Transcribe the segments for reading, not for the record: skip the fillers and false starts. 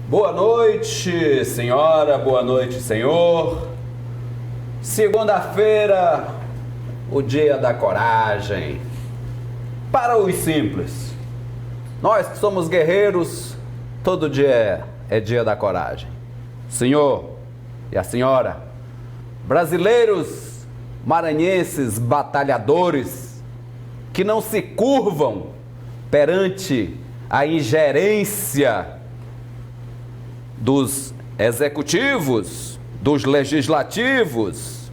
Boa noite, senhora, boa noite, senhor. Segunda-feira, o dia da coragem. Para os simples, nós que somos guerreiros, todo dia é dia da coragem. Senhor e a senhora, brasileiros, maranhenses, batalhadores, que não se curvam perante a ingerência dos executivos, dos legislativos.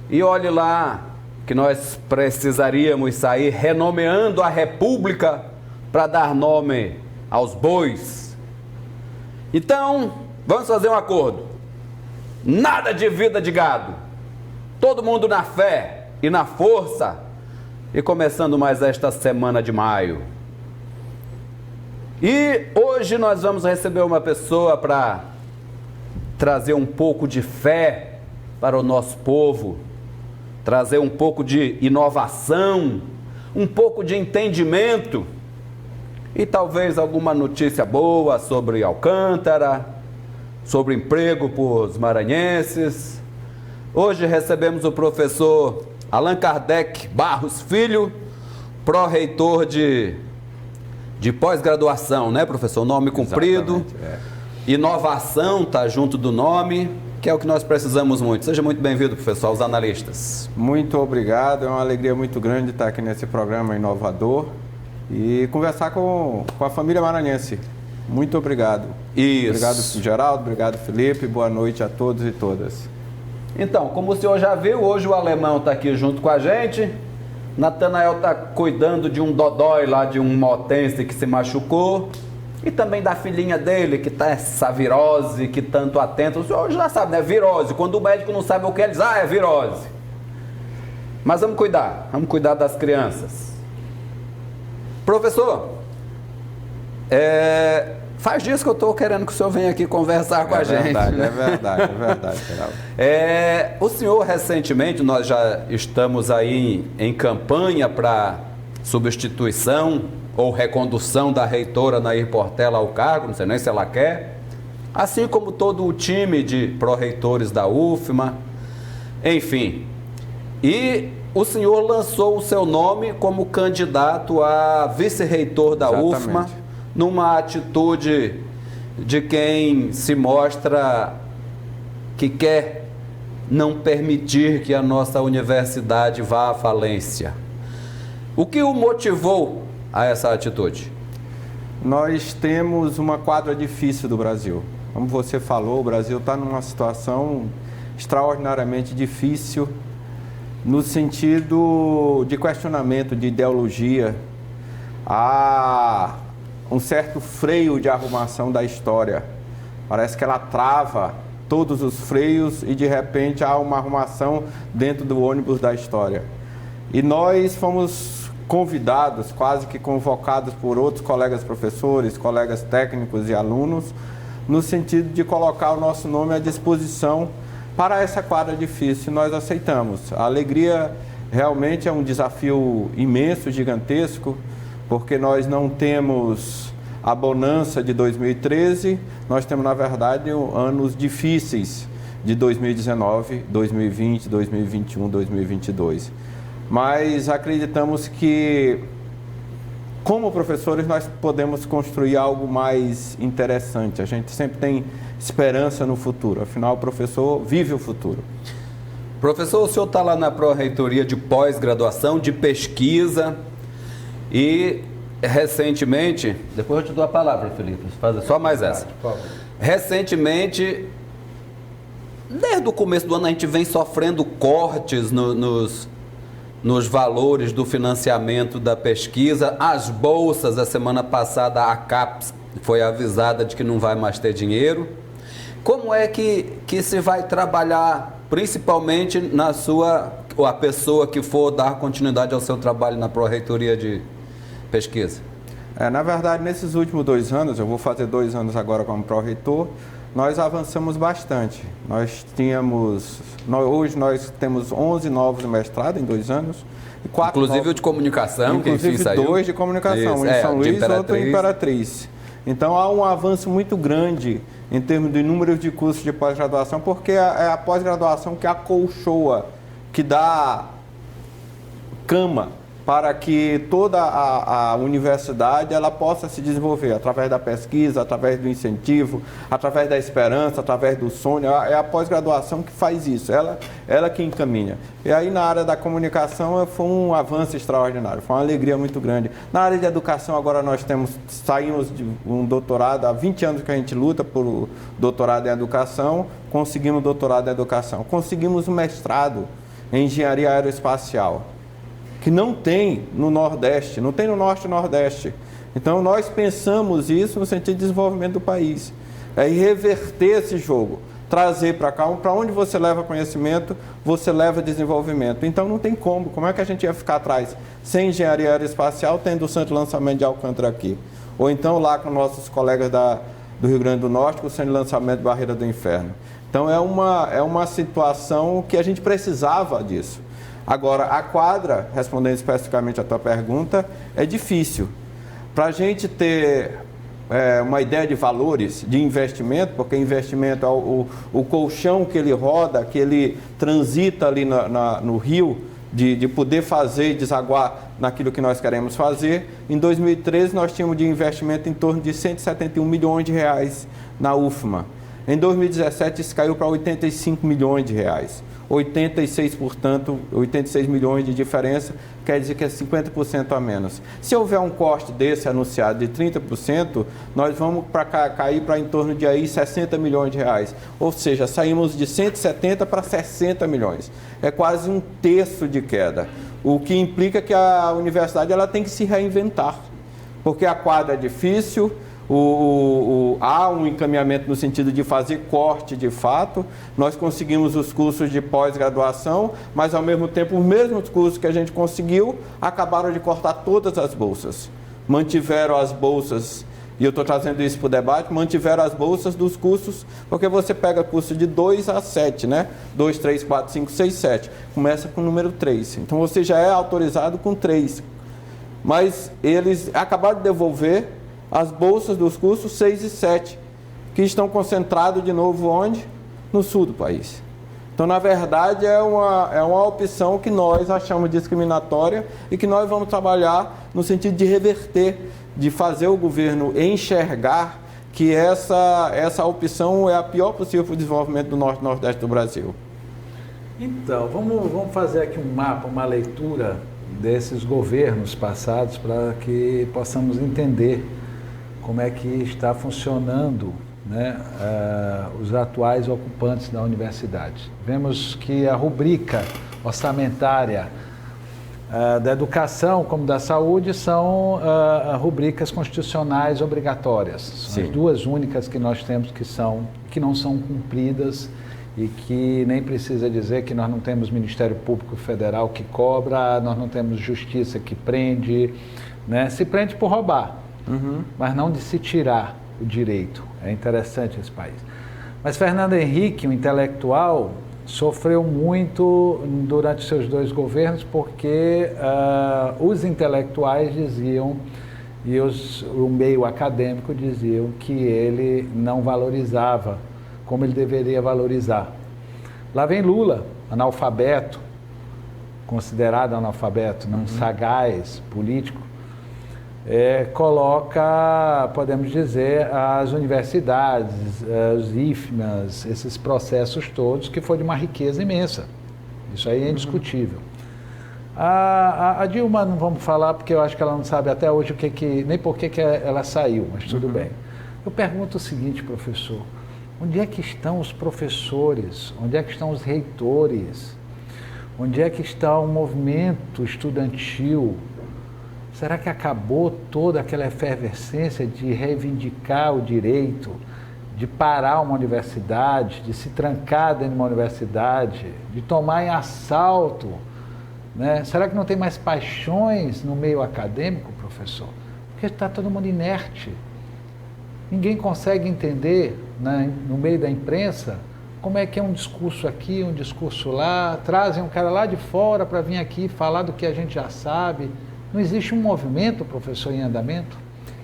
E olhe lá que nós precisaríamos sair renomeando a República para dar nome aos bois. Então, vamos fazer um acordo. Nada de vida de gado. Todo mundo na fé e na força. E começando mais esta semana de maio. E hoje nós vamos receber uma pessoa para trazer um pouco de fé para o nosso povo, trazer um pouco de inovação, um pouco de entendimento e talvez alguma notícia boa sobre Alcântara, sobre emprego para os maranhenses. Hoje recebemos o professor Allan Kardec Barros Filho, pró-reitor de pós-graduação, né, professor? Nome comprido. Inovação está junto do nome, que é o que nós precisamos muito. Seja muito bem-vindo, professor, aos analistas. Muito obrigado, é uma alegria muito grande estar aqui nesse programa inovador e conversar com a família maranhense. Muito obrigado. Isso. Obrigado, Geraldo, obrigado, Felipe, boa noite a todos e todas. Então, como o senhor já viu, hoje o alemão está aqui junto com a gente. Natanael está cuidando de um dodói lá, de um motense que se machucou. E também da filhinha dele, que está essa virose, que tanto atenta. O senhor já sabe, né? Virose. Quando o médico não sabe o que, ele diz, é virose. Mas vamos cuidar das crianças. Professor, faz dias que eu estou querendo que o senhor venha aqui conversar com a gente. Né? É verdade, Geraldo. O senhor, recentemente, nós já estamos aí em campanha para substituição ou recondução da reitora Nair Portela ao cargo, não sei nem se ela quer, assim como todo o time de pró-reitores da UFMA, enfim. E o senhor lançou o seu nome como candidato a vice-reitor da UFMA, numa atitude de quem se mostra que quer não permitir que a nossa universidade vá à falência. O que o motivou a essa atitude? Nós temos uma quadra difícil do Brasil. Como você falou, o Brasil está numa situação extraordinariamente difícil no sentido de questionamento de ideologia. Há um certo freio de arrumação da história. Parece que ela trava todos os freios e de repente há uma arrumação dentro do ônibus da história. E nós fomos convidados, quase que convocados por outros colegas professores, colegas técnicos e alunos, no sentido de colocar o nosso nome à disposição para essa quadra difícil. Nós aceitamos. A alegria realmente é um desafio imenso, gigantesco, porque nós não temos a bonança de 2013, nós temos, na verdade, anos difíceis de 2019, 2020, 2021, 2022. Mas acreditamos que, como professores, nós podemos construir algo mais interessante. A gente sempre tem esperança no futuro, afinal, o professor vive o futuro. Professor, o senhor está lá na pró-reitoria de pós-graduação, de pesquisa, e recentemente, depois eu te dou a palavra, Felipe, faz só mais essa. Recentemente, desde o começo do ano, a gente vem sofrendo cortes nos valores do financiamento da pesquisa. As bolsas, a semana passada, a CAPES foi avisada de que não vai mais ter dinheiro. Como é que se vai trabalhar, principalmente a pessoa que for dar continuidade ao seu trabalho na pró-reitoria de pesquisa? Na verdade, nesses últimos 2 anos, eu vou fazer 2 anos agora como pró-reitor, nós avançamos bastante. Hoje nós temos 11 novos mestrados em 2 anos. E 4 inclusive o de comunicação, inclusive que enfim, saiu. 2 de comunicação, um em São Luís e outro em Imperatriz. Então há um avanço muito grande em termos de número de cursos de pós-graduação, porque é a pós-graduação que acolchoa, que dá cama para que toda a universidade ela possa se desenvolver através da pesquisa, através do incentivo, através da esperança, através do sonho. É a pós-graduação que faz isso, ela que encaminha. E aí na área da comunicação foi um avanço extraordinário, foi uma alegria muito grande. Na área de educação agora nós saímos de um doutorado, há 20 anos que a gente luta por doutorado em educação, conseguimos doutorado em educação, conseguimos um mestrado em engenharia aeroespacial, que não tem no Nordeste, não tem no Norte e Nordeste. Então, nós pensamos isso no sentido de desenvolvimento do país. É reverter esse jogo, trazer para cá, para onde você leva conhecimento, você leva desenvolvimento. Então, não tem como é que a gente ia ficar atrás sem engenharia aeroespacial, tendo o centro de lançamento de Alcântara aqui? Ou então, lá com nossos colegas do Rio Grande do Norte, com o centro de lançamento de Barreira do Inferno. Então, é uma situação que a gente precisava disso. Agora, a quadra, respondendo especificamente a tua pergunta, é difícil. Para a gente ter uma ideia de valores de investimento, porque investimento é o colchão que ele roda, que ele transita ali no rio, de poder fazer e desaguar naquilo que nós queremos fazer. Em 2013, nós tínhamos de investimento em torno de 171 milhões de reais na UFMA. Em 2017, isso caiu para 85 milhões de reais. 86, portanto, 86 milhões de diferença, quer dizer que é 50% a menos. Se houver um corte desse anunciado de 30%, nós vamos cair para em torno de aí 60 milhões de reais. Ou seja, saímos de 170 para 60 milhões. É quase um terço de queda. O que implica que a universidade ela tem que se reinventar, porque a quadra é difícil. Há um encaminhamento no sentido de fazer corte de fato. Nós conseguimos os cursos de pós-graduação, mas ao mesmo tempo os mesmos cursos que a gente conseguiu acabaram de cortar todas as bolsas. Mantiveram as bolsas, e eu estou trazendo isso para o debate, mantiveram as bolsas dos cursos, porque você pega curso de 2 a 7, né? 2, 3, 4, 5, 6, 7. Começa com o número 3. Então você já é autorizado com 3. Mas eles acabaram de devolver as bolsas dos cursos 6 e 7, que estão concentrados de novo onde? No sul do país. Então, na verdade, é uma opção que nós achamos discriminatória e que nós vamos trabalhar no sentido de reverter, de fazer o governo enxergar que essa opção é a pior possível para o desenvolvimento do Norte e Nordeste do Brasil. Então, vamos fazer aqui um mapa, uma leitura desses governos passados para que possamos entender como é que está funcionando, né, os atuais ocupantes da universidade. Vemos que a rubrica orçamentária da educação como da saúde são rubricas constitucionais obrigatórias. São as duas únicas que nós temos que não são cumpridas e que nem precisa dizer que nós não temos Ministério Público Federal que cobra, nós não temos Justiça que prende, né? Se prende por roubar. Mas não de se tirar o direito. É interessante esse país. Mas Fernando Henrique, um intelectual, sofreu muito durante seus 2 governos porque os intelectuais diziam e o meio acadêmico diziam que ele não valorizava como ele deveria valorizar. Lá vem Lula, analfabeto, considerado analfabeto, não sagaz, político, coloca, podemos dizer, as universidades, os IFMAs, esses processos todos, que foi de uma riqueza imensa. Isso aí é indiscutível. A Dilma não vamos falar, porque eu acho que ela não sabe até hoje nem por que ela saiu, mas tudo bem. Eu pergunto o seguinte, professor, onde é que estão os professores? Onde é que estão os reitores? Onde é que está o movimento estudantil? Será que acabou toda aquela efervescência de reivindicar o direito, de parar uma universidade, de se trancar dentro de uma universidade, de tomar em assalto, né? Será que não tem mais paixões no meio acadêmico, professor? Porque está todo mundo inerte. Ninguém consegue entender, né, no meio da imprensa, como é que é um discurso aqui, um discurso lá, trazem um cara lá de fora para vir aqui falar do que a gente já sabe. Não existe um movimento, professor, em andamento?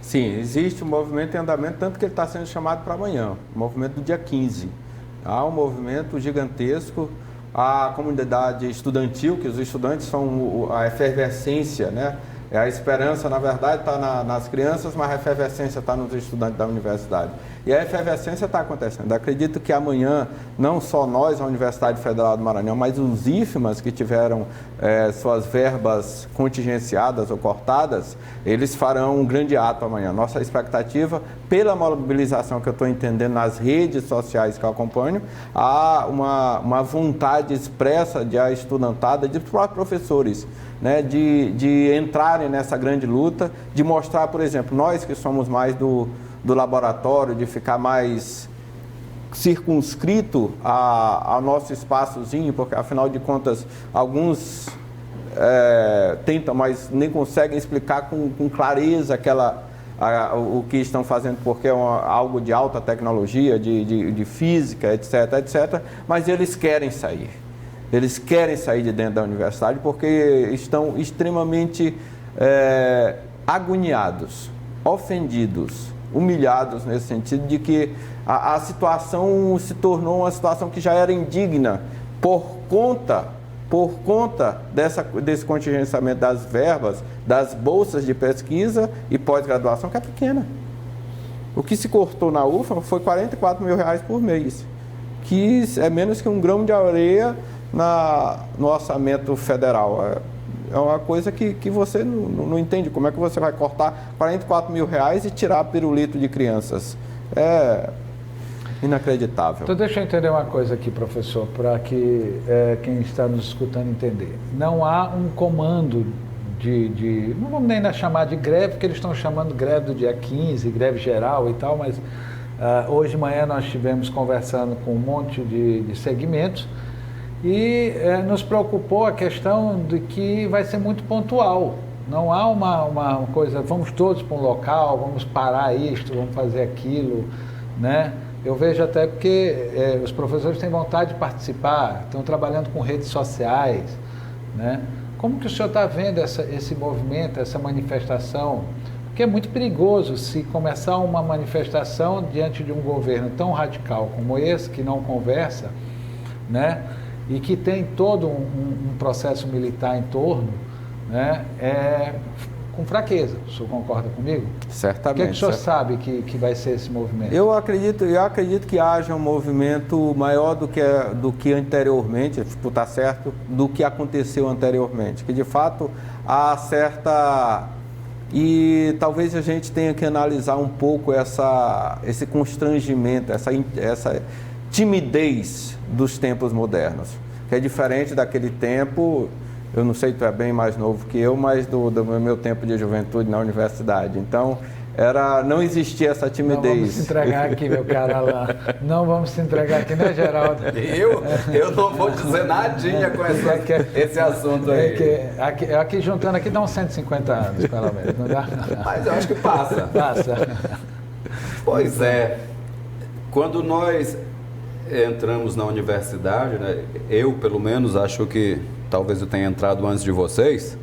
Sim, existe um movimento em andamento, tanto que ele está sendo chamado para amanhã, o movimento do dia 15. Há um movimento gigantesco, a comunidade estudantil, que os estudantes são a efervescência, né? A esperança, na verdade, está nas crianças, mas a efervescência está nos estudantes da universidade. E a efervescência está acontecendo. Acredito que amanhã, não só nós, a Universidade Federal do Maranhão, mas os IFMAs que tiveram suas verbas contingenciadas ou cortadas, eles farão um grande ato amanhã. Nossa expectativa, pela mobilização que eu estou entendendo nas redes sociais que eu acompanho, há uma vontade expressa de a estudantada, de professores, né, de entrarem nessa grande luta, de mostrar, por exemplo, nós que somos mais do laboratório, de ficar mais circunscrito ao nosso espaçozinho, porque afinal de contas alguns tentam, mas nem conseguem explicar com clareza o que estão fazendo, porque é algo de alta tecnologia, de física, etc, etc, mas eles querem sair. Eles querem sair de dentro da universidade porque estão extremamente agoniados, ofendidos, humilhados nesse sentido de que a situação se tornou uma situação que já era indigna por conta desse contingenciamento das verbas, das bolsas de pesquisa e pós-graduação, que é pequena. O que se cortou na UFA foi R$44 mil por mês, que é menos que um grão de areia no orçamento federal. É uma coisa que você não entende. Como é que você vai cortar R$44 mil e tirar pirulito de crianças? É inacreditável. Então deixa eu entender uma coisa aqui, professor, para que quem está nos escutando entender. Não há um comando não vamos nem chamar de greve, porque eles estão chamando greve do dia 15, greve geral e tal, mas hoje de manhã nós estivemos conversando com um monte de segmentos e nos preocupou a questão de que vai ser muito pontual. Não há uma coisa, vamos todos para um local, vamos parar isto, vamos fazer aquilo, né? Eu vejo até porque os professores têm vontade de participar, estão trabalhando com redes sociais, né? Como que o senhor está vendo esse movimento, essa manifestação? Porque é muito perigoso se começar uma manifestação diante de um governo tão radical como esse, que não conversa, né? E que tem todo um processo militar em torno, né? Com fraqueza. O senhor concorda comigo? Certamente. O que o senhor sabe que vai ser esse movimento? Eu acredito que haja um movimento maior do que anteriormente, está certo, do que aconteceu anteriormente. Que de fato há certa... E talvez a gente tenha que analisar um pouco esse constrangimento, essa timidez dos tempos modernos, que é diferente daquele tempo. Eu não sei, tu é bem mais novo que eu, mas do meu tempo de juventude na universidade. Então, não existia essa timidez. Não vamos se entregar aqui, meu cara lá. Não vamos se entregar aqui, né, Geraldo? Eu não vou dizer nadinha com esse assunto aí. Aqui juntando aqui dá uns 150 anos, pelo menos, não dá? Mas eu acho que passa. Passa. Pois é. Quando nós entramos na universidade, né, eu, pelo menos, acho que talvez eu tenha entrado antes de vocês,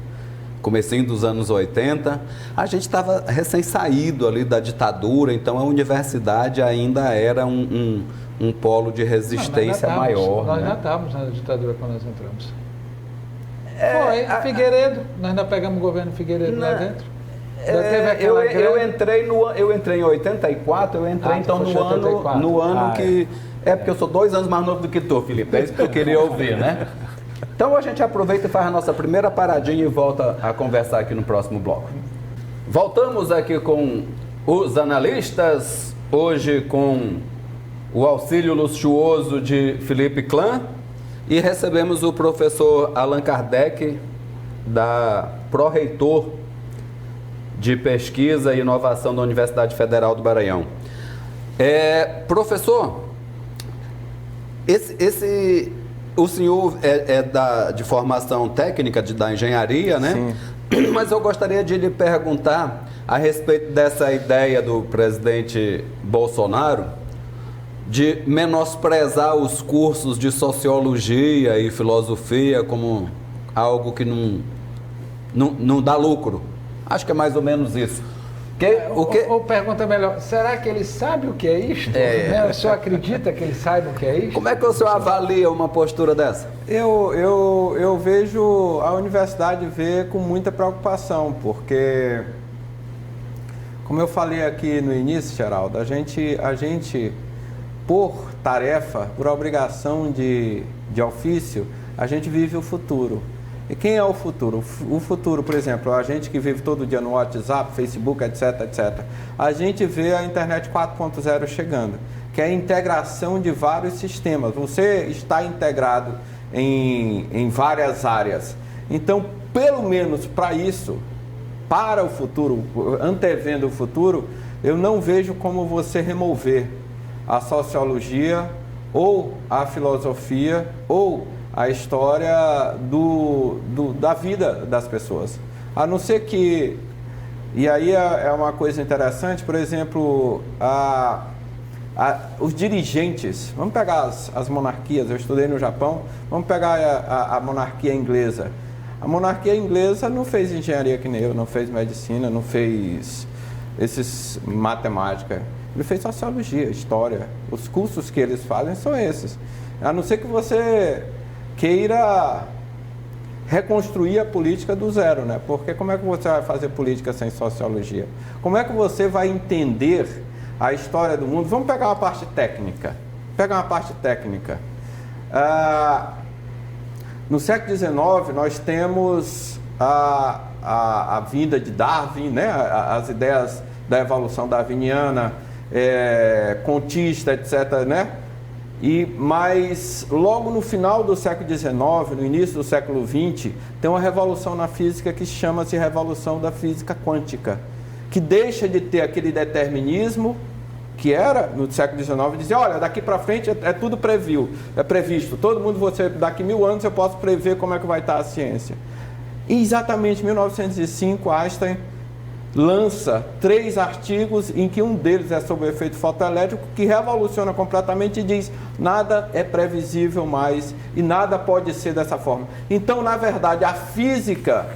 comecinho dos anos 80, a gente estava recém-saído ali da ditadura, então a universidade ainda era um polo de resistência maior. Nós já estávamos na ditadura quando nós entramos. Foi, Figueiredo, nós ainda pegamos o governo Figueiredo lá dentro. Eu entrei em 84, então no ano que... É porque eu sou 2 anos mais novo do que tu, Felipe, é isso que eu queria ouvir, né? Então a gente aproveita e faz a nossa primeira paradinha e volta a conversar aqui no próximo bloco. Voltamos aqui com os analistas, hoje com o auxílio luxuoso de Felipe Clã, e recebemos o professor Allan Kardec, pró-reitor de Pesquisa e Inovação da Universidade Federal do Maranhão. Professor, o senhor de formação técnica da engenharia, né? Sim. Mas eu gostaria de lhe perguntar a respeito dessa ideia do presidente Bolsonaro de menosprezar os cursos de sociologia e filosofia como algo que não dá lucro. Acho que é mais ou menos isso. O Ou pergunta melhor, será que ele sabe o que é isto? Né? O senhor acredita que ele saiba o que é isto? Como é que o senhor avalia uma postura dessa? Eu vejo, a universidade vê com muita preocupação, porque, como eu falei aqui no início, Geraldo, a gente por tarefa, por obrigação de ofício, a gente vive o futuro. E quem é o futuro? O futuro, por exemplo, a gente que vive todo dia no WhatsApp, Facebook, etc, etc. A gente vê a internet 4.0 chegando, que é a integração de vários sistemas. Você está integrado em várias áreas. Então, pelo menos para isso, para o futuro, antevendo o futuro, eu não vejo como você remover a sociologia ou a filosofia ou a história da vida das pessoas. A não ser que... E aí é uma coisa interessante, por exemplo, os dirigentes, vamos pegar as monarquias, eu estudei no Japão, vamos pegar a monarquia inglesa. A monarquia inglesa não fez engenharia que nem eu, não fez medicina, não fez matemática, ele fez sociologia, história. Os cursos que eles fazem são esses. A não ser que você queira reconstruir a política do zero, né? Porque como é que você vai fazer política sem sociologia? Como é que você vai entender a história do mundo? Vamos pegar uma parte técnica. No século XIX, nós temos a vinda de Darwin, né? As ideias da evolução darwiniana, contista, etc., né? Mas logo no final do século XIX, no início do século XX, tem uma revolução na física que chama-se revolução da física quântica, que deixa de ter aquele determinismo que era no século XIX, dizer, olha, daqui para frente é tudo previsto, todo mundo, daqui 1000 anos eu posso prever como é que vai estar a ciência. E exatamente em 1905, Einstein lança 3 artigos em que um deles é sobre o efeito fotoelétrico, que revoluciona completamente e diz, nada é previsível mais e nada pode ser dessa forma. Então, na verdade, a física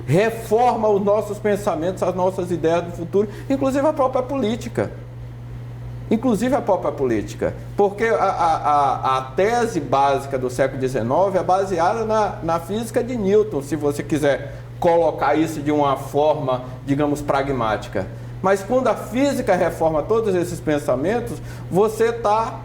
reforma os nossos pensamentos, as nossas ideias do futuro, inclusive a própria política. Porque a tese básica do século XIX é baseada na física de Newton, se você quiser colocar isso de uma forma, digamos, pragmática. Mas quando a física reforma todos esses pensamentos, você está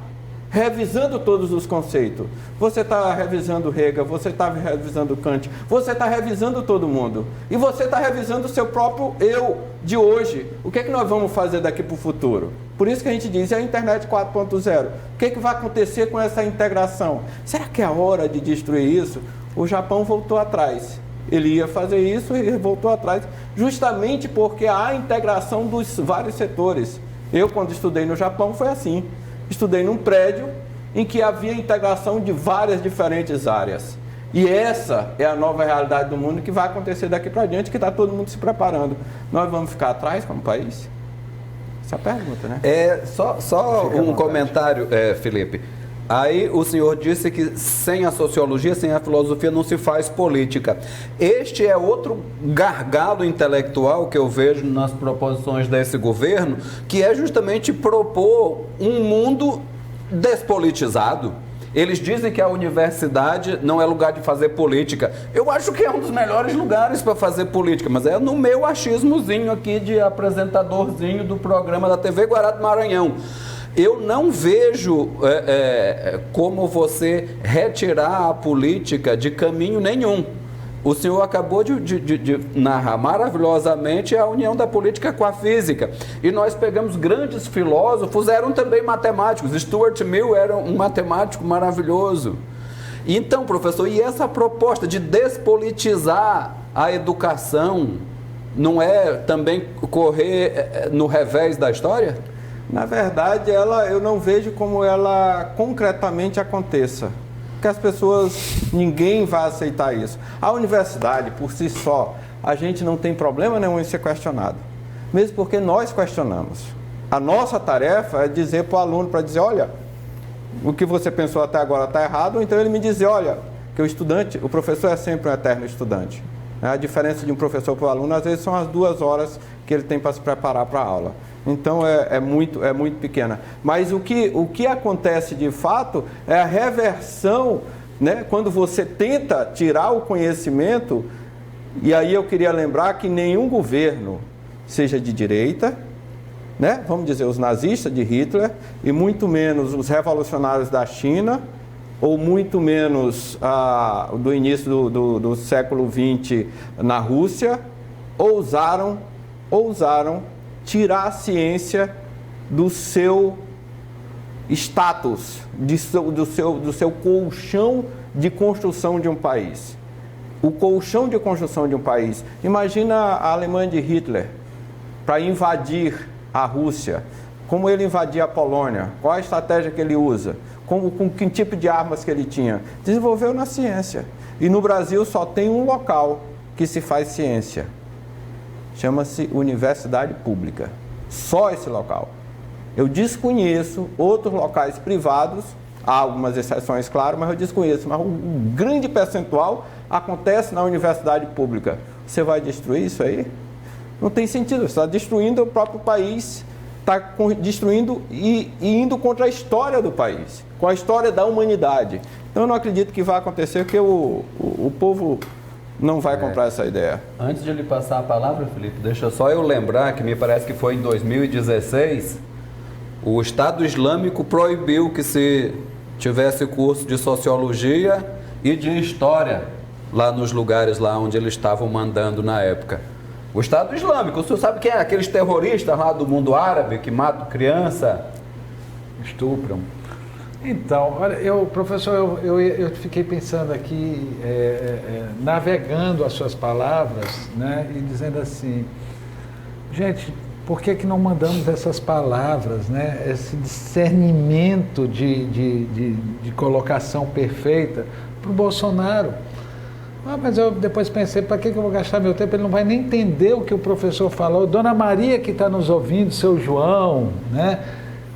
revisando todos os conceitos. Você está revisando Hegel, você está revisando Kant, você está revisando todo mundo. E você está revisando o seu próprio eu de hoje. O que é que nós vamos fazer daqui para o futuro? Por isso que a gente diz, a internet 4.0. O que é que vai acontecer com essa integração? Será que é a hora de destruir isso? O Japão voltou atrás. Ele ia fazer isso e voltou atrás, justamente porque há integração dos vários setores. Eu, quando estudei no Japão, foi assim. Estudei num prédio em que havia integração de várias diferentes áreas. E essa é a nova realidade do mundo que vai acontecer daqui para diante, que está todo mundo se preparando. Nós vamos ficar atrás como país? Essa é a pergunta, né? Só um comentário, Felipe. Aí o senhor disse que sem a sociologia, sem a filosofia não se faz política. Este é outro gargalo intelectual que eu vejo nas proposições desse governo, que é justamente propor um mundo despolitizado. Eles dizem que a universidade não é lugar de fazer política. Eu acho que é um dos melhores lugares para fazer política, mas é no meu achismozinho aqui de apresentadorzinho do programa da TV Guará do Maranhão. Eu não vejo como você retirar a política de caminho nenhum. O senhor acabou de narrar maravilhosamente a união da política com a física. E nós pegamos grandes filósofos, eram também matemáticos. Stuart Mill era um matemático maravilhoso. Então, professor, e essa proposta de despolitizar a educação não é também correr no revés da história? Na verdade, eu não vejo como ela concretamente aconteça. Porque as pessoas, ninguém vai aceitar isso. A universidade, por si só, a gente não tem problema nenhum em ser questionado. Mesmo porque nós questionamos. A nossa tarefa é dizer para o aluno, para dizer, olha, o que você pensou até agora está errado, ou então ele me dizer, olha, que o professor é sempre um eterno estudante. A diferença de um professor para o aluno, às vezes, são as 2 horas que ele tem para se preparar para a aula. Então, é muito pequena. Mas o que acontece de fato é a reversão, né? Quando você tenta tirar o conhecimento, e aí eu queria lembrar que nenhum governo, seja de direita, né? Vamos dizer, os nazistas de Hitler, e muito menos os revolucionários da China, ou muito menos do início do século XX na Rússia, ousaram tirar a ciência do seu status, do seu colchão de construção de um país. O colchão de construção de um país. Imagina a Alemanha de Hitler para invadir a Rússia. Como ele invadia a Polônia? Qual a estratégia que ele usa? Com que tipo de armas que ele tinha? Desenvolveu na ciência. E no Brasil só tem um local que se faz ciência. Chama-se Universidade Pública. Só esse local. Eu desconheço outros locais privados, há algumas exceções, claro, mas eu desconheço. Mas um grande percentual acontece na Universidade Pública. Você vai destruir isso aí? Não tem sentido. Você está destruindo o próprio país, está destruindo e indo contra a história do país, com a história da humanidade. Então eu não acredito que vai acontecer, porque o povo não vai comprar essa ideia. Antes de lhe passar a palavra, Felipe, deixa só eu lembrar que me parece que foi em 2016, o Estado Islâmico proibiu que se tivesse curso de Sociologia e de História lá nos lugares lá onde eles estavam mandando na época. O Estado Islâmico, o senhor sabe quem é? Aqueles terroristas lá do mundo árabe que matam criança, estupram. Então, olha, professor, eu fiquei pensando aqui, navegando as suas palavras, né, e dizendo assim, gente, por que não mandamos essas palavras, né, esse discernimento de colocação perfeita para o Bolsonaro? Mas eu depois pensei, para que eu vou gastar meu tempo? Ele não vai nem entender o que o professor falou. Dona Maria que está nos ouvindo, seu João, né?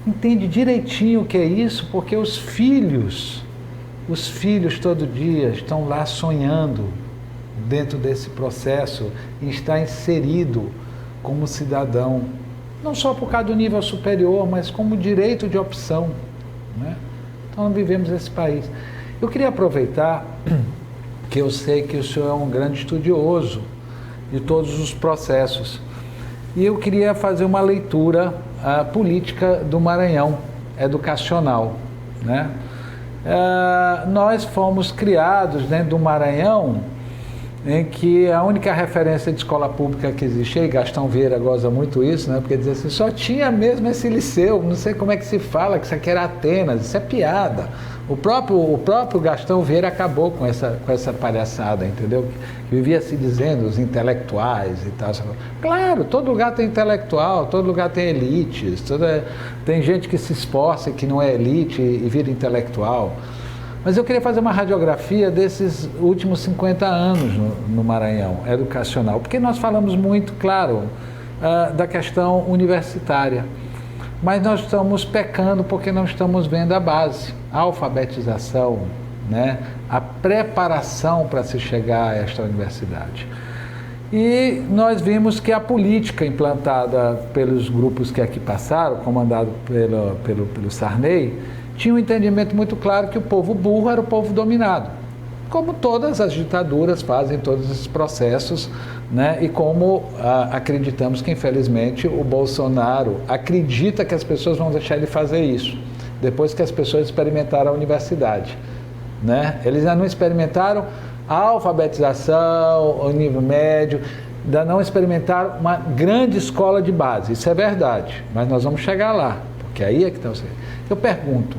Entende direitinho o que é isso, porque os filhos todo dia estão lá sonhando dentro desse processo e está inserido como cidadão, não só por causa do nível superior, mas como direito de opção, né? Então vivemos esse país. Eu queria aproveitar que eu sei que o senhor é um grande estudioso de todos os processos. E eu queria fazer uma leitura política do Maranhão, educacional, né? Nós fomos criados dentro do Maranhão, em que a única referência de escola pública que existia, e Gastão Vieira goza muito isso, né? Porque diz assim, só tinha mesmo esse liceu, não sei como é que se fala, que isso aqui era Atenas, isso é piada. O próprio Gastão Vieira acabou com essa palhaçada, entendeu? Que vivia se dizendo os intelectuais e tal. Claro, todo lugar tem intelectual, todo lugar tem elites, tem gente que se esforça e que não é elite e vira intelectual. Mas eu queria fazer uma radiografia desses últimos 50 anos no Maranhão, educacional, porque nós falamos muito, claro, da questão universitária. Mas nós estamos pecando porque não estamos vendo a base, a alfabetização, né? A preparação para se chegar a esta universidade. E nós vimos que a política implantada pelos grupos que aqui passaram, comandado pelo Sarney, tinha um entendimento muito claro que o povo burro era o povo dominado. Como todas as ditaduras fazem todos esses processos, né? E como acreditamos que, infelizmente, o Bolsonaro acredita que as pessoas vão deixar ele fazer isso, depois que as pessoas experimentaram a universidade, né? Eles ainda não experimentaram a alfabetização, o nível médio, ainda não experimentaram uma grande escola de base, isso é verdade, mas nós vamos chegar lá, porque aí é que está o segredo. Eu pergunto,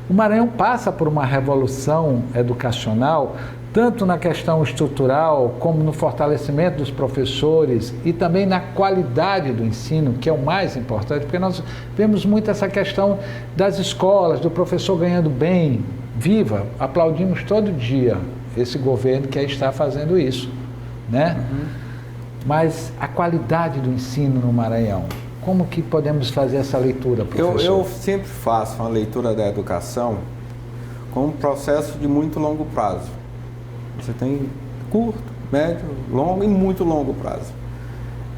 o Maranhão passa por uma revolução educacional, tanto na questão estrutural, como no fortalecimento dos professores e também na qualidade do ensino, que é o mais importante, porque nós vemos muito essa questão das escolas, do professor ganhando bem. Viva, aplaudimos todo dia esse governo que está fazendo isso, né? Uhum. Mas a qualidade do ensino no Maranhão, como que podemos fazer essa leitura, professor? Eu sempre faço uma leitura da educação como um processo de muito longo prazo. Você tem curto, médio, longo e muito longo prazo.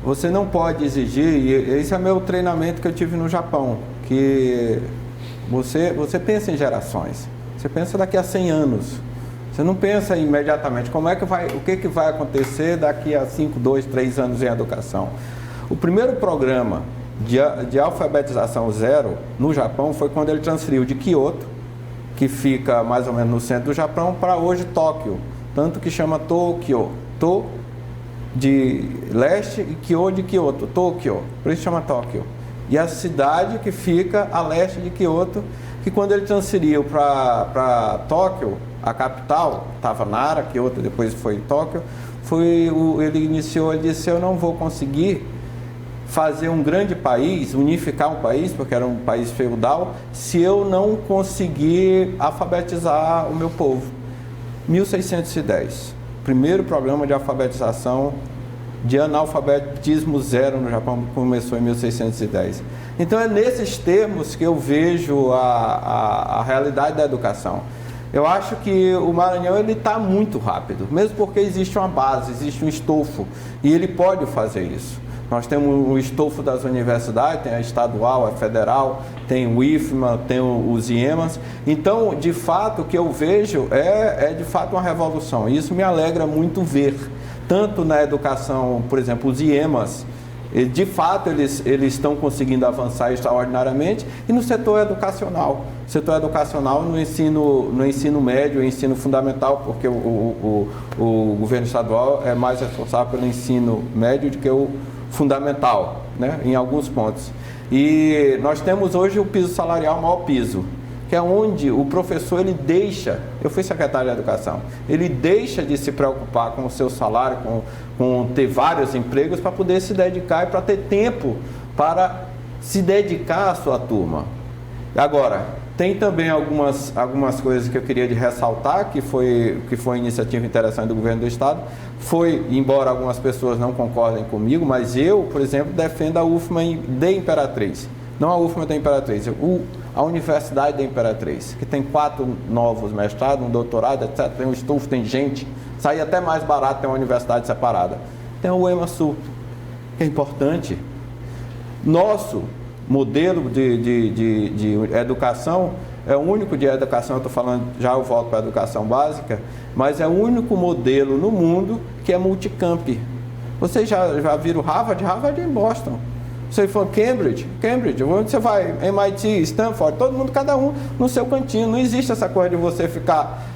Você não pode exigir, e esse é meu treinamento que eu tive no Japão, que você pensa em gerações, você pensa daqui a 100 anos, você não pensa imediatamente o que vai acontecer daqui a 5, 2, 3 anos em educação. O primeiro programa de alfabetização zero no Japão foi quando ele transferiu de Kyoto, que fica mais ou menos no centro do Japão, para hoje Tóquio, tanto que chama Tokyo, de leste e Kyo de Kyoto, Tóquio, por isso chama Tóquio. E a cidade que fica a leste de Kyoto, que quando ele transferiu para Tóquio, a capital, estava Nara, Kyoto, depois foi Tóquio, ele disse, eu não vou conseguir fazer um grande país, unificar um país, porque era um país feudal, se eu não conseguir alfabetizar o meu povo. 1610, primeiro programa de alfabetização, de analfabetismo zero no Japão, começou em 1610. Então é nesses termos que eu vejo a realidade da educação. Eu acho que o Maranhão está muito rápido, mesmo porque existe uma base, existe um estofo, e ele pode fazer isso. Nós temos o estofo das universidades, tem a estadual, a federal, tem o IFMA, tem os IEMAS. Então, de fato, o que eu vejo é de fato uma revolução. E isso me alegra muito ver. Tanto na educação, por exemplo, os IEMAS, de fato, eles estão conseguindo avançar extraordinariamente, e no setor educacional. Setor educacional no ensino médio e ensino fundamental, porque o governo estadual é mais responsável pelo ensino médio do que o fundamental, né, em alguns pontos. E nós temos hoje o piso salarial, o maior piso, que é onde o professor, eu fui secretário de educação, ele deixa de se preocupar com o seu salário, com ter vários empregos, para poder se dedicar e para ter tempo para se dedicar à sua turma. Agora, tem também algumas coisas que eu queria ressaltar, que foi uma iniciativa interessante do governo do estado. Embora algumas pessoas não concordem comigo, mas eu, por exemplo, defendo a UFMA de Imperatriz. Não a UFMA da Imperatriz, a Universidade da Imperatriz, que tem 4 novos mestrados, um doutorado, etc. Tem um estufo, tem gente. Sai até mais barato ter uma universidade separada. Tem o EMA-Sul, que é importante. Nosso modelo de educação é o único de educação, eu estou falando, já eu volto para a educação básica, mas é o único modelo no mundo que é multicamp. Vocês já viram Harvard? Harvard é em Boston. Você for Cambridge, onde você vai? MIT, Stanford, todo mundo, cada um no seu cantinho. Não existe essa coisa de você ficar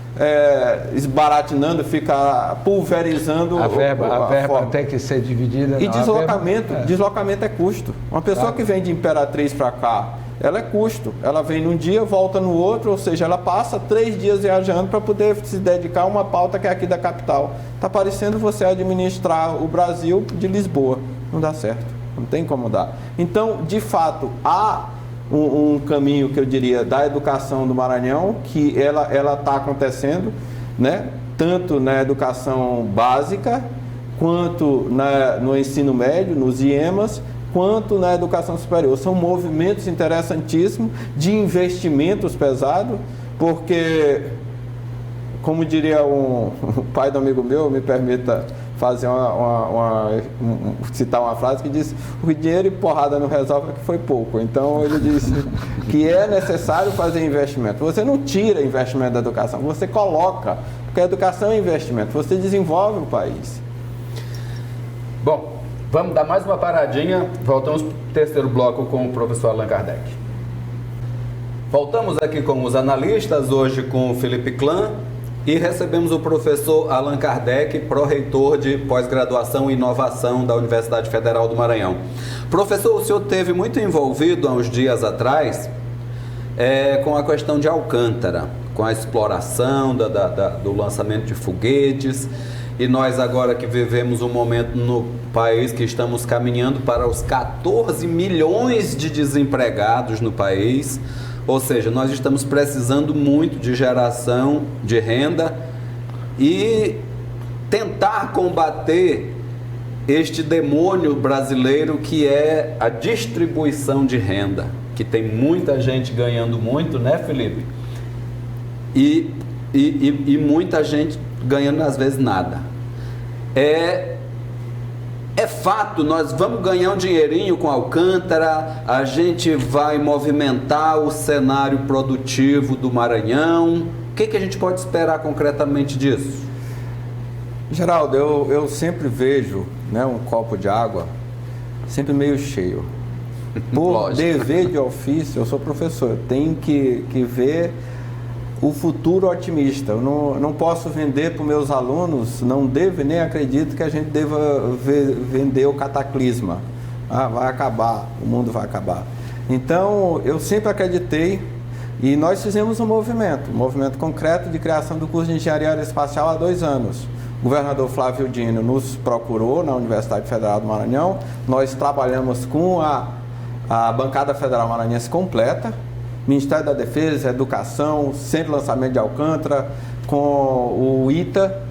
esbaratinando, ficar pulverizando a verba tem que ser dividida. E deslocamento é custo. Uma pessoa que vem de Imperatriz para cá, ela é custo. Ela vem num dia, volta no outro, ou seja, ela passa 3 dias viajando para poder se dedicar a uma pauta que é aqui da capital. Está parecendo você administrar o Brasil de Lisboa. Não dá certo, não tem como dar. Então, de fato, há um caminho que eu diria da educação do Maranhão, que ela está acontecendo, né? Tanto na educação básica, quanto no ensino médio, nos IEMAS, quanto na educação superior. São movimentos interessantíssimos de investimentos pesados, porque, como diria um pai do amigo meu, me permita fazer citar uma frase que diz: o dinheiro e porrada não resolve, que foi pouco. Então ele disse que é necessário fazer investimento. Você não tira investimento da educação, você coloca, porque a educação é investimento, você desenvolve o país. Bom, vamos dar mais uma paradinha, voltamos para o terceiro bloco com o professor Allan Kardec. Voltamos aqui com os analistas, hoje com o Felipe Klan, e recebemos o professor Allan Kardec, pró-reitor de pós-graduação e inovação da Universidade Federal do Maranhão. Professor, o senhor esteve muito envolvido há uns dias atrás com a questão de Alcântara, com a exploração do lançamento de foguetes, e nós agora que vivemos um momento no país que estamos caminhando para os 14 milhões de desempregados no país. Ou seja, nós estamos precisando muito de geração de renda e tentar combater este demônio brasileiro que é a distribuição de renda, que tem muita gente ganhando muito, né, Felipe? E muita gente ganhando às vezes nada. É fato, nós vamos ganhar um dinheirinho com Alcântara, a gente vai movimentar o cenário produtivo do Maranhão. O que a gente pode esperar concretamente disso? Geraldo, eu sempre vejo, né, um copo de água sempre meio cheio. Por dever de ofício, eu sou professor, eu tenho que ver o futuro otimista. Eu não posso vender para os meus alunos, não devo nem acredito que a gente deva vender o cataclisma. Vai acabar, o mundo vai acabar. Então, eu sempre acreditei e nós fizemos um movimento concreto de criação do curso de Engenharia Aeroespacial há 2 anos. O governador Flávio Dino nos procurou na Universidade Federal do Maranhão, nós trabalhamos com a bancada federal maranhense completa, Ministério da Defesa, Educação, Centro de Lançamento de Alcântara, com o ITA,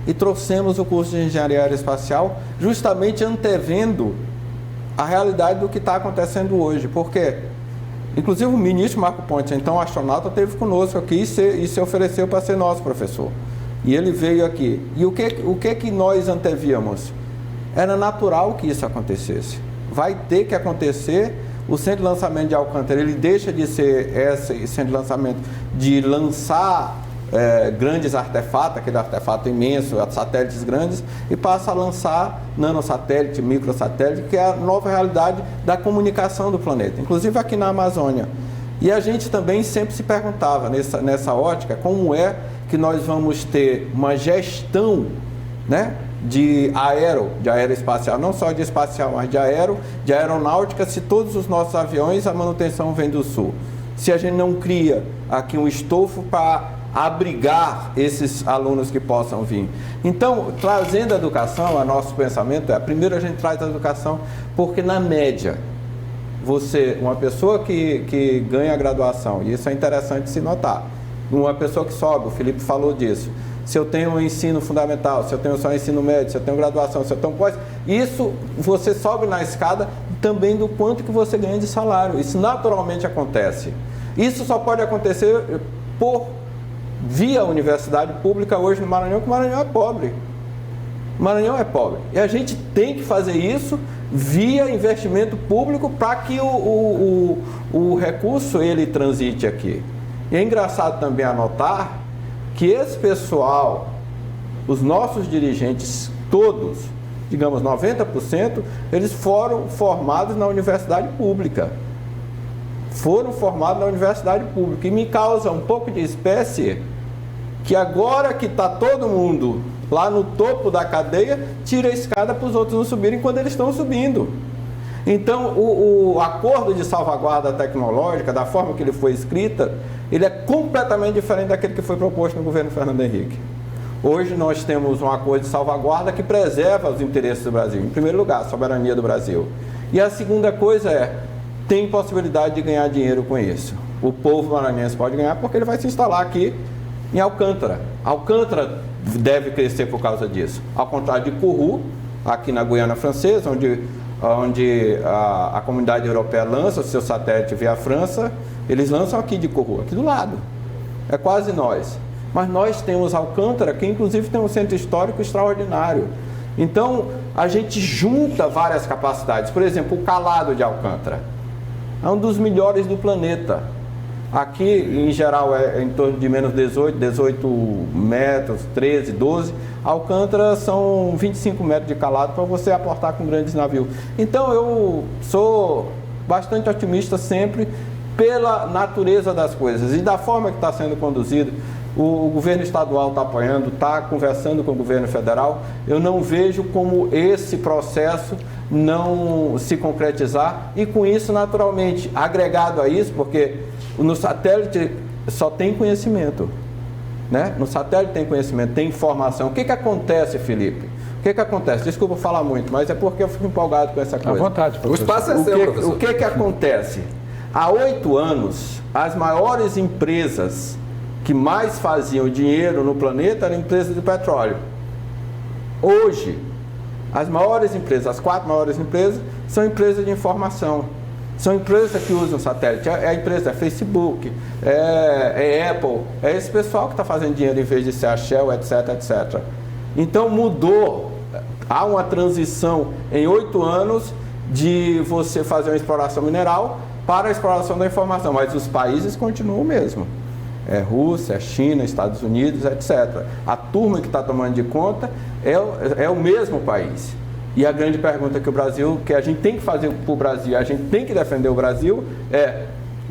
e trouxemos o curso de Engenharia Aeroespacial justamente antevendo a realidade do que está acontecendo hoje. Por quê? Inclusive o ministro Marco Pontes, então astronauta, esteve conosco aqui e se ofereceu para ser nosso professor. E ele veio aqui. E o que nós antevíamos? Era natural que isso acontecesse. Vai ter que acontecer. O centro de lançamento de Alcântara, ele deixa de ser esse centro de lançamento de lançar grandes artefatos, aquele artefato imenso, satélites grandes, e passa a lançar nanosatélite, microsatélite, que é a nova realidade da comunicação do planeta, inclusive aqui na Amazônia. E a gente também sempre se perguntava, nessa ótica, como é que nós vamos ter uma gestão, né, de aeroespacial, não só de espacial, mas de aeronáutica, se todos os nossos aviões, a manutenção vem do sul. Se a gente não cria aqui um estofo para abrigar esses alunos que possam vir. Então, trazendo a educação, o nosso pensamento primeiro a gente traz a educação, porque na média, uma pessoa que ganha a graduação, e isso é interessante se notar, uma pessoa que sobe, o Felipe falou disso, se eu tenho um ensino fundamental, se eu tenho só ensino médio, se eu tenho graduação, se eu tenho pós, isso você sobe na escada também do quanto que você ganha de salário. Isso naturalmente acontece. Isso só pode acontecer via universidade pública hoje no Maranhão, que o Maranhão é pobre. O Maranhão é pobre. E a gente tem que fazer isso via investimento público para que o recurso ele transite aqui. E é engraçado também anotar que esse pessoal, os nossos dirigentes todos, digamos 90%, eles foram formados na universidade pública. E me causa um pouco de espécie que agora que está todo mundo lá no topo da cadeia, tira a escada para os outros não subirem quando eles estão subindo. Então, o acordo de salvaguarda tecnológica, da forma que ele foi escrita, ele é completamente diferente daquele que foi proposto no governo Fernando Henrique. Hoje nós temos um acordo de salvaguarda que preserva os interesses do Brasil. Em primeiro lugar, a soberania do Brasil. E a segunda coisa tem possibilidade de ganhar dinheiro com isso. O povo maranhense pode ganhar porque ele vai se instalar aqui em Alcântara. Alcântara deve crescer por causa disso. Ao contrário de Kourou, aqui na Guiana Francesa, onde a comunidade europeia lança o seu satélite via França, eles lançam aqui de Kourou, aqui do lado. É quase nós. Mas nós temos Alcântara, que inclusive tem um centro histórico extraordinário. Então, a gente junta várias capacidades. Por exemplo, o calado de Alcântara é um dos melhores do planeta. Aqui, em geral, é em torno de menos 18 metros, 13, 12. Alcântara são 25 metros de calado para você aportar com grandes navios. Então, eu sou bastante otimista sempre pela natureza das coisas e da forma que está sendo conduzido. O governo estadual está apoiando, está conversando com o governo federal. Eu não vejo como esse processo não se concretizar e com isso, naturalmente, agregado a isso, porque no satélite só tem conhecimento, né? No satélite tem conhecimento, tem informação. O que acontece, Felipe? O que acontece? Desculpa falar muito, mas é porque eu fico empolgado com essa coisa. À vontade, professor. O espaço é seu, professor. O que acontece? Há 8 anos, as maiores empresas que mais faziam dinheiro no planeta eram empresas de petróleo. Hoje, as maiores empresas, as 4 maiores empresas, são empresas de informação. São empresas que usam satélite. É a empresa, é Facebook, é Apple, é esse pessoal que está fazendo dinheiro em vez de ser a Shell, etc, etc. Então mudou há uma transição em 8 anos de você fazer uma exploração mineral para a exploração da informação, mas os países continuam o mesmo. É Rússia, China, Estados Unidos, etc. A turma que está tomando de conta é o mesmo país. E a grande pergunta que a gente tem que fazer para o Brasil, a gente tem que defender o Brasil,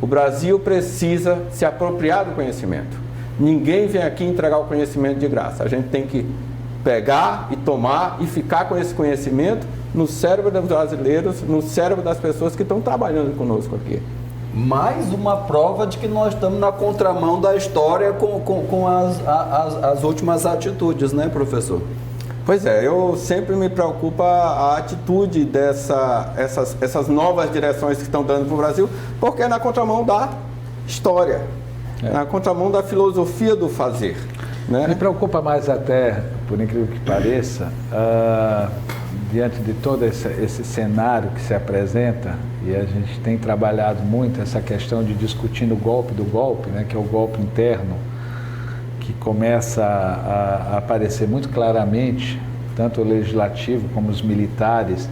o Brasil precisa se apropriar do conhecimento. Ninguém vem aqui entregar o conhecimento de graça. A gente tem que pegar e tomar e ficar com esse conhecimento no cérebro dos brasileiros, no cérebro das pessoas que estão trabalhando conosco aqui. Mais uma prova de que nós estamos na contramão da história com as últimas atitudes, né, professor? Pois é, eu sempre me preocupa a atitude essas novas direções que estão dando para o Brasil, porque é na contramão da história, na contramão da filosofia do fazer. Né? Me preocupa mais até, por incrível que pareça, diante de todo esse cenário que se apresenta, e a gente tem trabalhado muito essa questão de discutindo o golpe do golpe, né, que é o golpe interno, que começa a aparecer muito claramente, tanto o legislativo como os militares,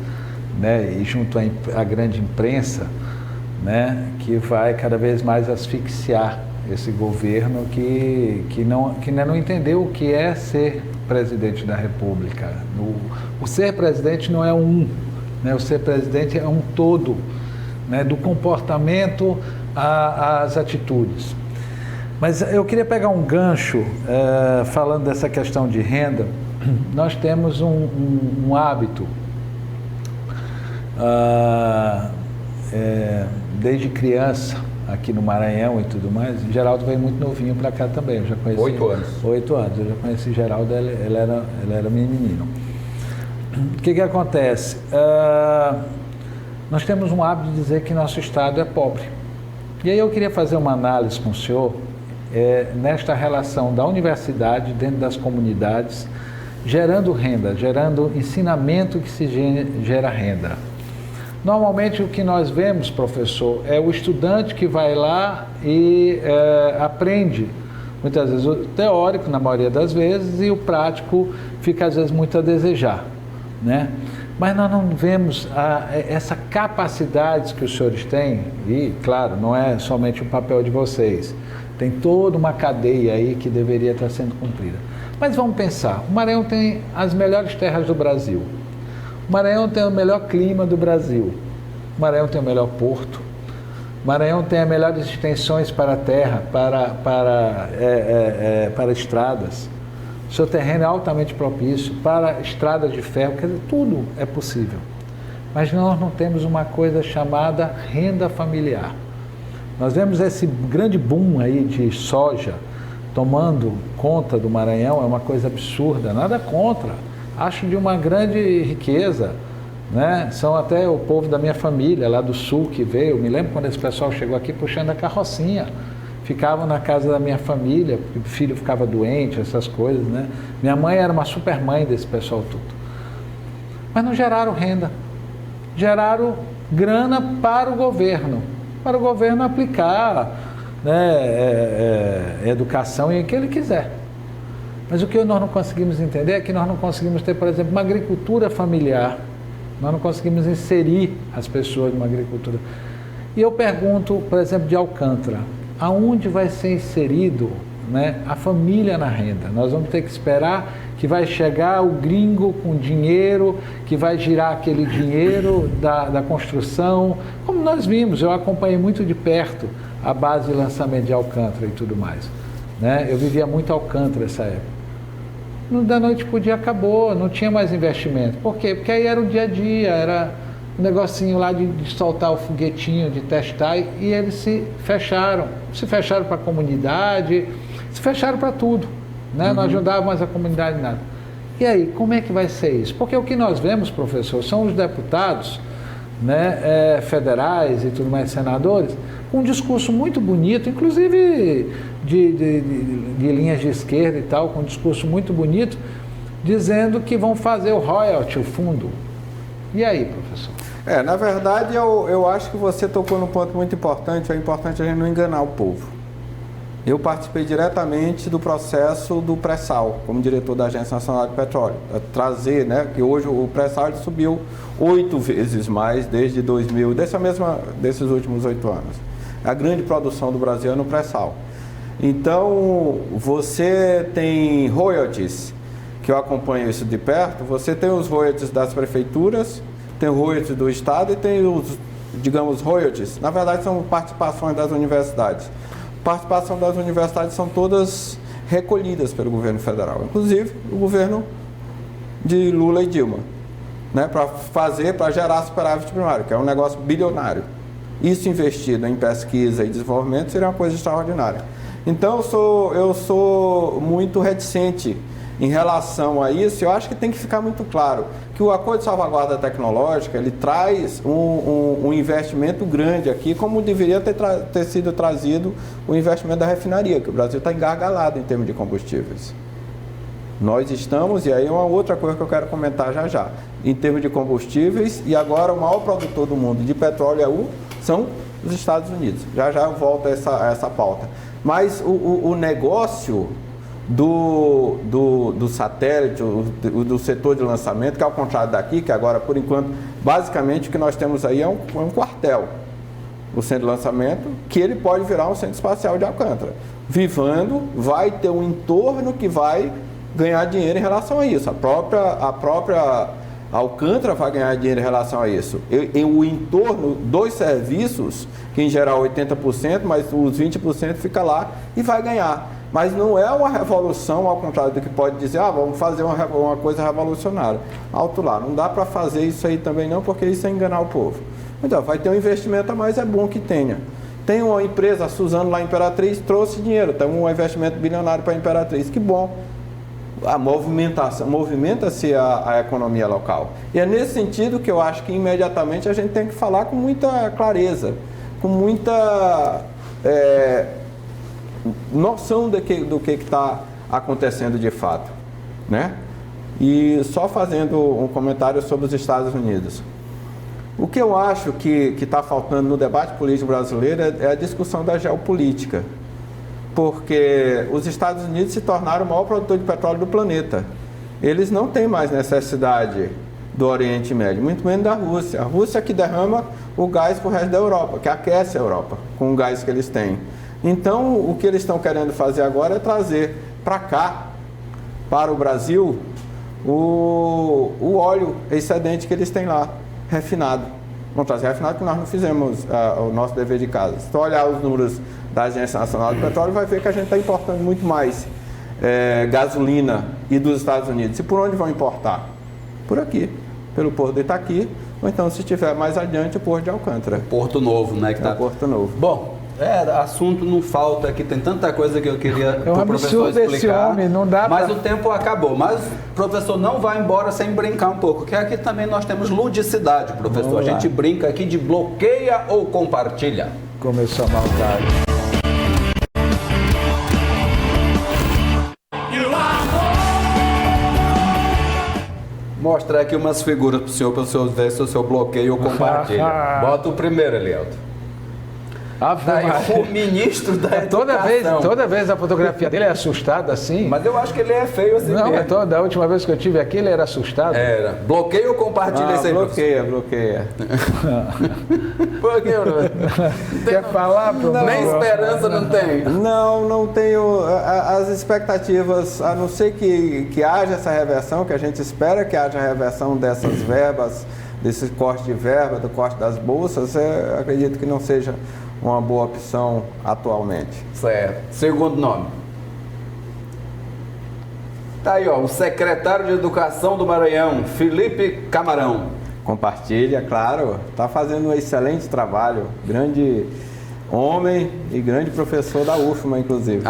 né, e junto à grande imprensa, né, que vai cada vez mais asfixiar esse governo que não entendeu o que é ser presidente da República. O ser presidente não é né, o ser presidente é um todo, né, do comportamento às atitudes. Mas eu queria pegar um gancho, falando dessa questão de renda. Nós temos um hábito, desde criança, aqui no Maranhão e tudo mais. Geraldo veio muito novinho para cá também, eu já conheci... 8 anos. 8 anos, eu já conheci Geraldo, ele era menino. O que acontece? Nós temos um hábito de dizer que nosso estado é pobre. E aí eu queria fazer uma análise com o senhor, nesta relação da universidade dentro das comunidades, gerando renda, gerando ensinamento que se gera renda. Normalmente o que nós vemos, professor, é o estudante que vai lá e aprende, muitas vezes o teórico, na maioria das vezes, e o prático fica às vezes muito a desejar, né? Mas nós não vemos essa capacidade que os senhores têm, e claro, não é somente o papel de vocês, tem toda uma cadeia aí que deveria estar sendo cumprida. Mas vamos pensar, o Maranhão tem as melhores terras do Brasil, o Maranhão tem o melhor clima do Brasil, o Maranhão tem o melhor porto, o Maranhão tem as melhores extensões para a terra, para estradas. O seu terreno é altamente propício para estradas de ferro, quer dizer, tudo é possível. Mas nós não temos uma coisa chamada renda familiar. Nós vemos esse grande boom aí de soja tomando conta do Maranhão, é uma coisa absurda, nada contra. Acho de uma grande riqueza, né? São até o povo da minha família, lá do sul, que veio. Me lembro quando esse pessoal chegou aqui puxando a carrocinha. Ficavam na casa da minha família, porque o filho ficava doente, essas coisas, né? Minha mãe era uma super mãe desse pessoal tudo. Mas não geraram renda. Geraram grana para o governo aplicar, né, educação em que ele quiser. Mas o que nós não conseguimos entender é que nós não conseguimos ter, por exemplo, uma agricultura familiar. Nós não conseguimos inserir as pessoas numa agricultura. E eu pergunto, por exemplo, de Alcântara, aonde vai ser inserido, né, a família na renda? Nós vamos ter que esperar que vai chegar o gringo com dinheiro, que vai girar aquele dinheiro da construção. Como nós vimos, eu acompanhei muito de perto a base de lançamento de Alcântara e tudo mais, né? Eu vivia muito Alcântara nessa época. Da noite para o dia acabou, não tinha mais investimento. Por quê? Porque aí era o dia a dia, era um negocinho lá de soltar o foguetinho, de testar, e eles se fecharam. Se fecharam para a comunidade, se fecharam para tudo, né? Não ajudavam mais a comunidade em nada. E aí, como é que vai ser isso? Porque o que nós vemos, professor, são os deputados, né, federais e tudo mais, senadores, com um discurso muito bonito, inclusive de linhas de esquerda e tal, com um discurso muito bonito, dizendo que vão fazer o royalty, o fundo. E aí, professor? Na verdade, eu acho que você tocou num ponto muito importante. É importante a gente não enganar o povo. Eu participei diretamente do processo do pré-sal, como diretor da Agência Nacional de Petróleo. Trazer, né, que hoje o pré-sal subiu 8 vezes mais desde 2000, desses últimos 8 anos. A grande produção do Brasil é no pré-sal. Então, você tem royalties, que eu acompanho isso de perto, você tem os royalties das prefeituras, tem o royalties do Estado e tem os, digamos, royalties. Na verdade, são participações das universidades. Participação das universidades são todas recolhidas pelo governo federal, inclusive o governo de Lula e Dilma, né, para gerar superávit primário, que é um negócio bilionário. Isso investido em pesquisa e desenvolvimento seria uma coisa extraordinária. Então eu sou muito reticente em relação a isso. Eu acho que tem que ficar muito claro que o Acordo de Salvaguarda Tecnológica, ele traz um investimento grande aqui, como deveria ter sido trazido o investimento da refinaria, que o Brasil está engargalado em termos de combustíveis. Nós estamos, e aí é uma outra coisa que eu quero comentar já, em termos de combustíveis, e agora o maior produtor do mundo de petróleo são os Estados Unidos. Já eu volto a essa pauta. Mas o negócio do satélite, do setor de lançamento, que ao contrário daqui, que agora, por enquanto, basicamente o que nós temos aí é um quartel, o centro de lançamento, que ele pode virar um centro espacial de Alcântara. Vivando, vai ter um entorno que vai ganhar dinheiro em relação a isso. A própria Alcântara vai ganhar dinheiro em relação a isso. O entorno dos serviços, que em geral 80%, mas os 20% fica lá e vai ganhar. Mas não é uma revolução, ao contrário do que pode dizer, vamos fazer uma coisa revolucionária. Alto lá, não dá para fazer isso aí também não, porque isso é enganar o povo. Então, vai ter um investimento a mais, é bom que tenha. Tem uma empresa, a Suzano lá em Imperatriz, trouxe dinheiro, tem um investimento bilionário para a Imperatriz, que bom. Movimenta-se a economia local. E é nesse sentido que eu acho que imediatamente a gente tem que falar com muita clareza, com muita noção do que está acontecendo de fato, né? E só fazendo um comentário sobre os Estados Unidos. O que eu acho que está faltando no debate político brasileiro é a discussão da geopolítica, porque os Estados Unidos se tornaram o maior produtor de petróleo do planeta. Eles não têm mais necessidade do Oriente Médio, muito menos da Rússia. A Rússia que derrama o gás para o resto da Europa, que aquece a Europa com o gás que eles têm. Então, o que eles estão querendo fazer agora é trazer para cá, para o Brasil, o óleo excedente que eles têm lá, refinado. Vamos trazer refinado porque nós não fizemos o nosso dever de casa. Se tu olhar os números da Agência Nacional de Petróleo, vai ver que a gente está importando muito mais gasolina e dos Estados Unidos. E por onde vão importar? Por aqui, pelo Porto de Itaqui, ou então, se estiver mais adiante, o Porto de Alcântara. Porto Novo, né? Que tá... Porto Novo. Bom, assunto não falta aqui, tem tanta coisa que eu queria o professor explicar. Esse homem, não dá mas o tempo acabou. Mas o professor não vai embora sem brincar um pouco, que aqui também nós temos ludicidade, professor. A gente brinca aqui de bloqueia ou compartilha. Começou a maldade. Mostrar aqui umas figuras para o senhor ver se o senhor bloqueia ou compartilha. Bota o primeiro, Elielto. O ministro da Educação. Toda vez a fotografia dele é assustada assim. Mas eu acho que ele é feio assim não, mesmo. Não, da última vez que eu tive aqui ele era assustado. Era. Bloqueia ou compartilha isso aí? Bloqueia. Bloqueia. Quer falar, professor? Nem esperança não tem. Não tenho. As expectativas, a não ser que haja essa reversão, que a gente espera que haja reversão dessas verbas, desse corte de verba, do corte das bolsas, acredito que não seja uma boa opção atualmente. Certo. Segundo nome. Tá aí, o secretário de Educação do Maranhão, Felipe Camarão. Compartilha, claro. Está fazendo um excelente trabalho. Grande homem e grande professor da UFMA, inclusive.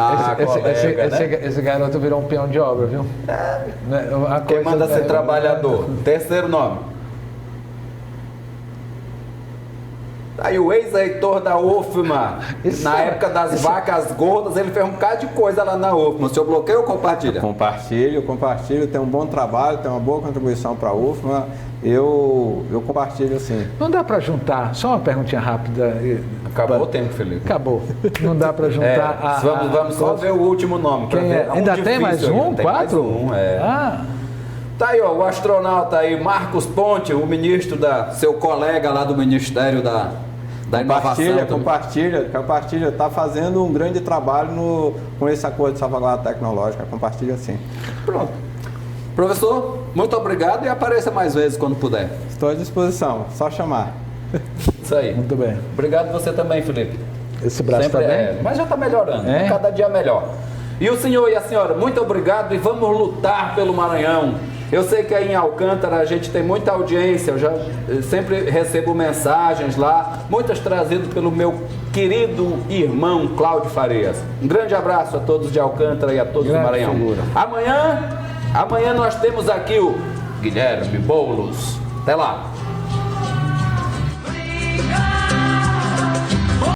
Esse garoto virou um peão de obra, viu? Quem manda ser trabalhador. Terceiro nome. Aí o ex-reitor da UFMA, na época das vacas gordas, ele fez um bocado de coisa lá na UFMA. O senhor bloqueia ou compartilha? Compartilho, tem um bom trabalho, tem uma boa contribuição para a UFMA, eu compartilho assim. Não dá para juntar, só uma perguntinha rápida. Acabou o tempo, Felipe. Acabou. Não dá para juntar vamos só ver o último nome. Quem é? Ainda tem mais um? Tem 4? Mais um, é. Ah. Tá aí, ó, o astronauta aí, Marcos Ponte, o ministro seu colega lá do Ministério da Inovação. Compartilha, está fazendo um grande trabalho com esse acordo de salvaguarda tecnológica, compartilha sim. Pronto. Professor, muito obrigado e apareça mais vezes quando puder. Estou à disposição, só chamar. Isso aí. Muito bem. Obrigado você também, Felipe. Esse braço está bem? Mas já está melhorando, É? Cada dia melhor. E o senhor e a senhora, muito obrigado e vamos lutar pelo Maranhão. Eu sei que aí em Alcântara a gente tem muita audiência, eu sempre recebo mensagens lá, muitas trazidas pelo meu querido irmão Cláudio Farias. Um grande abraço a todos de Alcântara e a todos do Maranhão. Figura. Amanhã nós temos aqui o Guilherme Boulos. Até lá.